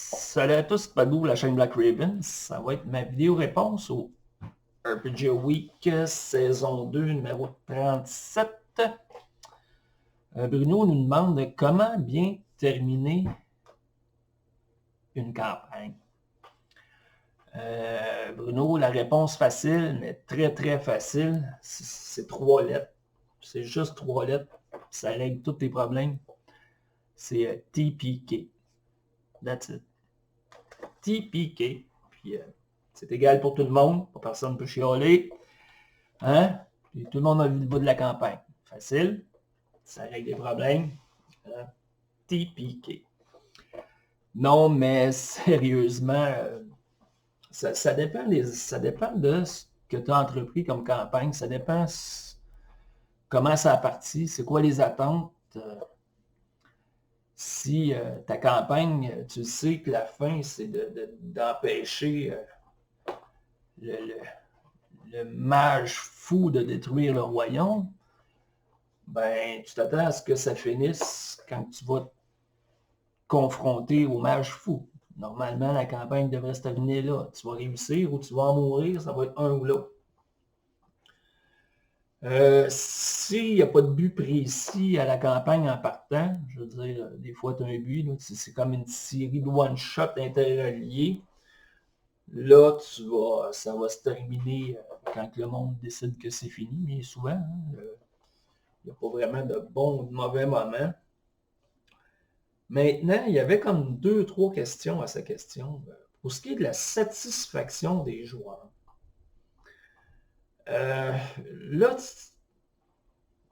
Salut à tous, c'est Padou, la chaîne Black Raven. Ça va être ma vidéo réponse au RPG Week saison 2 numéro 37. Bruno nous demande comment bien terminer une campagne. Bruno, la réponse facile, mais très très facile, c'est 3 lettres. C'est juste 3 lettres, ça règle tous tes problèmes. C'est TPK. That's it. TPK. Puis c'est égal pour tout le monde, personne ne peut chialer. Hein? Puis tout le monde a vu le bout de la campagne. Facile, ça règle des problèmes. TPK. Non, mais sérieusement, ça dépend de ce que tu as entrepris comme campagne. Ça dépend comment ça a parti, c'est quoi les attentes. Si ta campagne, tu sais que la fin, c'est d'empêcher le mage fou de détruire le royaume, ben, tu t'attends à ce que ça finisse quand tu vas te confronter au mage fou. Normalement, la campagne devrait se terminer là. Tu vas réussir ou tu vas en mourir, ça va être un ou l'autre. S'il n'y a pas de but précis à la campagne en partant, je veux dire, des fois tu as un but, c'est comme une série de one-shot interreliés. Là, ça va se terminer quand le monde décide que c'est fini, mais souvent, il n'y a pas vraiment de bons ou de mauvais moments. Maintenant, il y avait comme 2-3 questions à sa question. Pour ce qui est de la satisfaction des joueurs, là,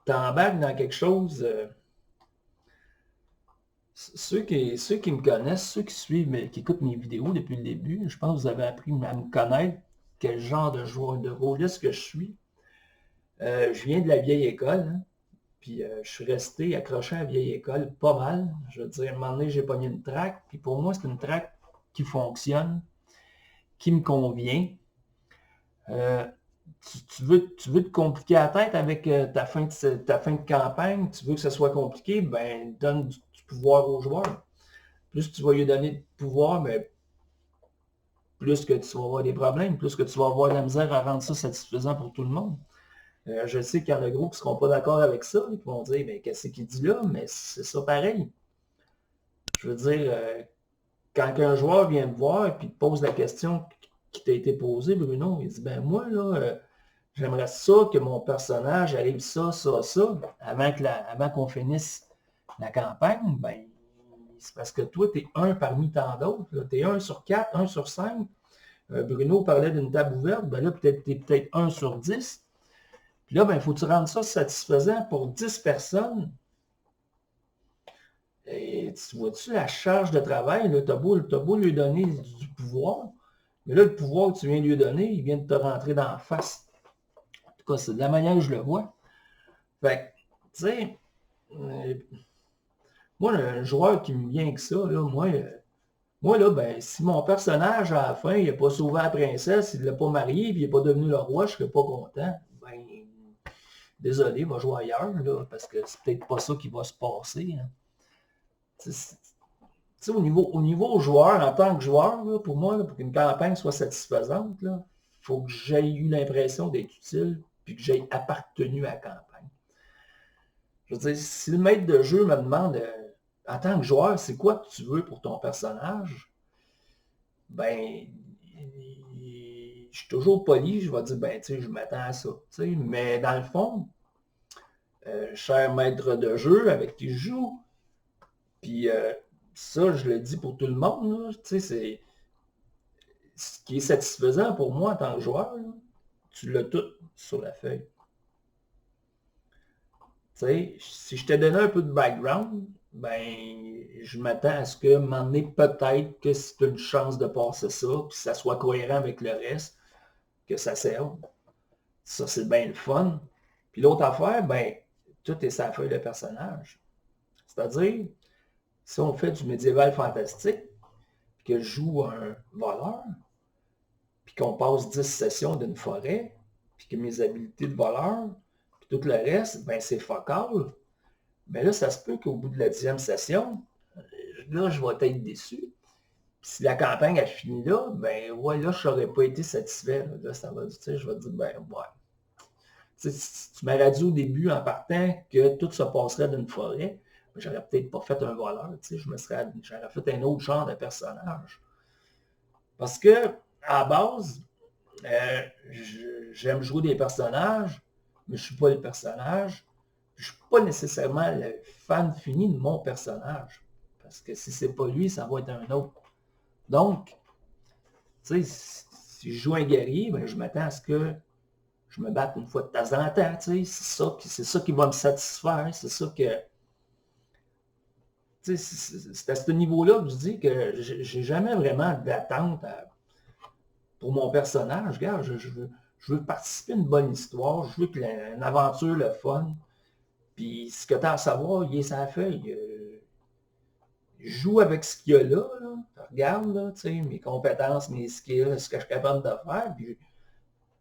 tu embarques dans quelque chose. Ceux qui me connaissent, ceux qui suivent, qui écoutent mes vidéos depuis le début, je pense que vous avez appris à me connaître quel genre de joueur de rôliste que je suis. Je viens de la vieille école, hein, puis je suis resté accroché à la vieille école pas mal. Je veux dire, à un moment donné, j'ai pogné une track, puis pour moi, c'est une track qui fonctionne, qui me convient. Tu veux te compliquer la tête avec ta fin de campagne, tu veux que ça soit compliqué, ben donne du pouvoir aux joueurs. Plus tu vas lui donner de pouvoir, ben, plus que tu vas avoir des problèmes, plus que tu vas avoir de la misère à rendre ça satisfaisant pour tout le monde. Je sais qu'il y en a gros qui ne seront pas d'accord avec ça, qui vont dire, mais qu'est-ce qu'il dit là? Mais c'est ça pareil. Je veux dire, quand un joueur vient me voir et te pose la question qui t'a été posée, Bruno, il dit, ben moi, là, j'aimerais ça que mon personnage arrive ça, avant qu'on finisse la campagne, ben, c'est parce que toi, tu es un parmi tant d'autres. Tu es 1 sur 4, 1 sur 5. Bruno parlait d'une table ouverte, ben là, tu es peut-être 1 sur 10. Puis là, ben, il faut que tu rendes ça satisfaisant pour 10 personnes. Et tu vois-tu la charge de travail? Tu as beau lui donner du pouvoir, mais là, le pouvoir que tu viens de lui donner, il vient de te rentrer dans la face. En tout cas, c'est de la manière que je le vois. Fait que, tu sais, moi, un joueur qui me vient que ça, là, moi, là, ben, si mon personnage, à la fin, il n'a pas sauvé la princesse, il ne l'a pas marié, puis il n'est pas devenu le roi, je ne serais pas content. Ben, désolé, il va jouer ailleurs, là, parce que c'est peut-être pas ça qui va se passer. Hein. Au niveau joueur, en tant que joueur, là, pour moi, là, pour qu'une campagne soit satisfaisante, il faut que j'aie eu l'impression d'être utile, puis que j'aie appartenu à la campagne. Je veux dire, si le maître de jeu me demande, en tant que joueur, c'est quoi que tu veux pour ton personnage, ben, je suis toujours poli, je vais dire, ben, tu sais, je m'attends à ça. Mais dans le fond, cher maître de jeu avec qui je joue, puis ça, je le dis pour tout le monde, tu sais, c'est ce qui est satisfaisant pour moi en tant que joueur, là, tu l'as tout sur la feuille. Tu sais, si je te donnais un peu de background, ben, je m'attends à ce que, à un moment donné, peut-être que c'est une chance de passer ça, puis que ça soit cohérent avec le reste, que ça serve. Ça, c'est bien le fun. Puis l'autre affaire, ben, tout est sa feuille de personnage. C'est-à-dire, si on fait du médiéval fantastique, puis que je joue un voleur, puis qu'on passe 10 sessions d'une forêt, puis que mes habiletés de voleur, puis tout le reste, ben c'est fuck all. Ben là, ça se peut qu'au bout de la 10e session, là, je vais être déçu. Puis si la campagne a fini là, ben ouais, là, je n'aurais pas été satisfait. Là, ça va, tu sais, je vais te dire, ben ouais. Tu sais, si tu m'aurais dit au début, en partant, que tout se passerait d'une forêt, ben, j'aurais peut-être pas fait un voleur, tu sais, j'aurais fait un autre genre de personnage. Parce que, à la base, j'aime jouer des personnages, mais je ne suis pas le personnage. Je ne suis pas nécessairement le fan fini de mon personnage. Parce que si c'est pas lui, ça va être un autre. Donc, tu sais, si je joue un guerrier, ben, je m'attends à ce que je me batte une fois de temps en temps. Tu sais, c'est ça qui va me satisfaire. C'est ça que... Tu sais, c'est à ce niveau-là que je dis que j'ai jamais vraiment d'attente pour mon personnage. Regarde, je veux participer à une bonne histoire. Je veux que une aventure, le fun. Puis ce que tu as à savoir, il est sa feuille. Je joue avec ce qu'il y a là. Regarde, là, mes compétences, mes skills, ce que je suis capable de faire. Puis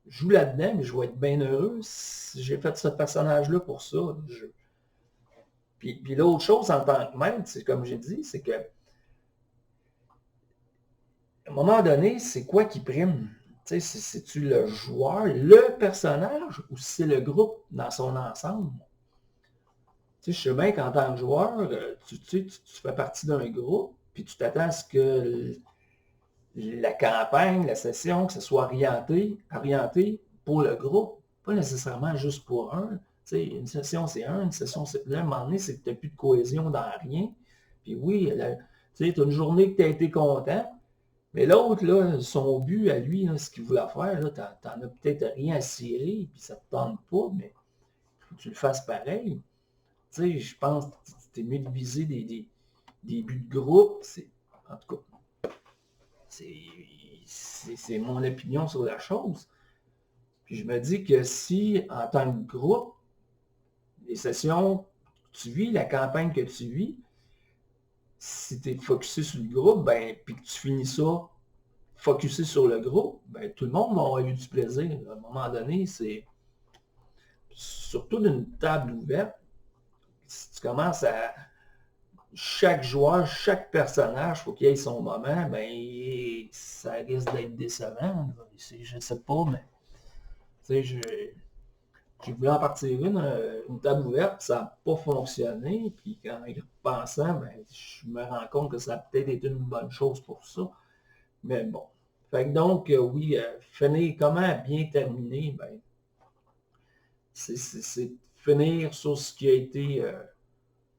je joue là-dedans, mais je vais être bien heureux si j'ai fait ce personnage-là pour ça. Puis l'autre chose en tant que maître, c'est comme j'ai dit, c'est que à un moment donné, c'est quoi qui prime? C'est-tu le joueur, le personnage, ou c'est le groupe dans son ensemble? Je sais bien qu'en tant que joueur, tu fais partie d'un groupe, puis tu t'attends à ce que la campagne, la session, que ce soit orienté pour le groupe, pas nécessairement juste pour un. Une session, c'est un, une session, c'est... Là, à un moment donné, c'est que tu n'as plus de cohésion dans rien. Puis oui, tu as une journée que tu as été content, mais l'autre, là, son but à lui, là, ce qu'il voulait faire, tu n'en as peut-être rien à cirer, puis ça ne te tente pas, mais il faut que tu le fasses pareil. Tu sais, je pense que c'est mieux de viser des buts de groupe. En tout cas, c'est mon opinion sur la chose. Puis je me dis que si, en tant que groupe, les sessions que tu vis, la campagne que tu vis, si tu es focusé sur le groupe, ben, puis que tu finis ça focusé sur le groupe, ben, tout le monde va avoir eu du plaisir. À un moment donné, c'est surtout d'une table ouverte, si tu commences à chaque joueur, chaque personnage, il faut qu'il ait son moment, ben ça risque d'être décevant. Je ne sais pas, mais j'ai voulu en partir une table ouverte, ça n'a pas fonctionné. Puis quand y repensant, ben, je me rends compte que ça a peut-être été une bonne chose pour ça. Mais bon. Fait que donc, oui, finir, comment bien terminer, ben, c'est finir sur ce qui a été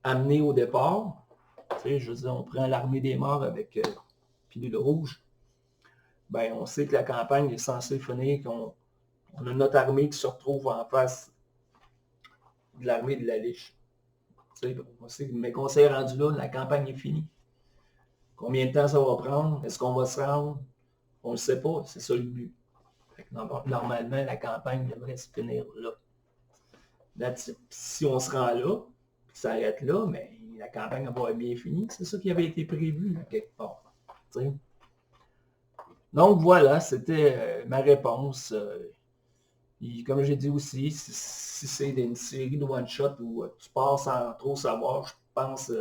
amené au départ. Je veux dire, on prend l'armée des morts avec Pilule Rouge. Ben, on sait que la campagne est censée finir, qu'on a notre armée qui se retrouve en face de l'armée de la Liche. On sait que, mais qu'on s'est rendu là, la campagne est finie. Combien de temps ça va prendre? Est-ce qu'on va se rendre? On ne le sait pas, c'est ça le but. Normalement, la campagne devrait se finir là. Si on se rend là, puis ça arrête là, mais la campagne va être bien finie. C'est ça qui avait été prévu, là, quelque part. T'sais. Donc voilà, c'était ma réponse. Et comme j'ai dit aussi, si c'est une série de one-shot où tu pars sans trop savoir, je pense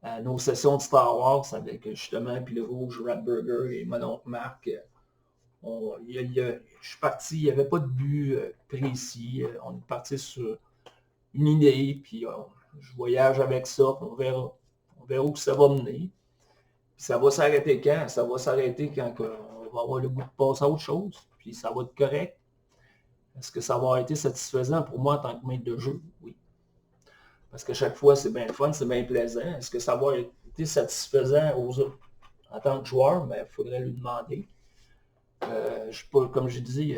à nos sessions de Star Wars avec justement Pilule Rouge, Ratburger et mon oncle Marc. Je suis parti, il n'y avait pas de but précis. On est parti sur une idée, puis je voyage avec ça, puis on verra. On verra où ça va mener. Puis ça va s'arrêter quand? Ça va s'arrêter quand on va avoir le goût de passer à autre chose, puis ça va être correct. Est-ce que ça va avoir été satisfaisant pour moi en tant que maître de jeu? Oui. Parce que chaque fois, c'est bien fun, c'est bien plaisant. Est-ce que ça va avoir été satisfaisant aux autres? En tant que joueur, il faudrait lui demander. Je suis pas, comme je dis,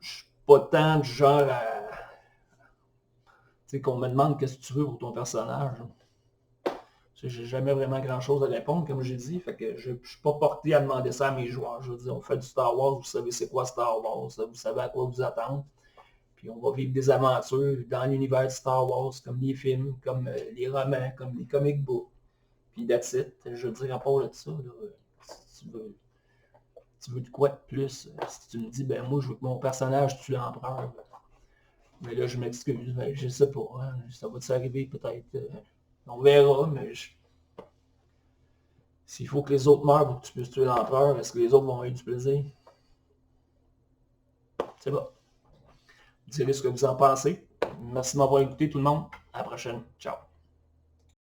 je suis pas tant du genre à... Tu sais, qu'on me demande qu'est-ce que tu veux pour ton personnage. J'ai jamais vraiment grand-chose à répondre, comme j'ai dit. Fait que je ne suis pas porté à demander ça à mes joueurs. Je veux dire, on fait du Star Wars, vous savez c'est quoi Star Wars, vous savez à quoi vous attendre. Puis on va vivre des aventures dans l'univers de Star Wars, comme les films, comme les romans, comme les comic books. Puis that's it. Je veux dire, à part de ça, là, si tu veux de quoi de plus? Si tu me dis, ben moi, je veux que mon personnage tue l'empereur. Mais là, je m'excuse, je sais pas. Hein, ça va t'arriver peut-être. On verra, mais S'il faut que les autres meurent pour que tu puisses tuer l'empereur, est-ce que les autres vont avoir du plaisir? C'est bon. Dites ce que vous en pensez. Merci de m'avoir écouté tout le monde. À la prochaine. Ciao.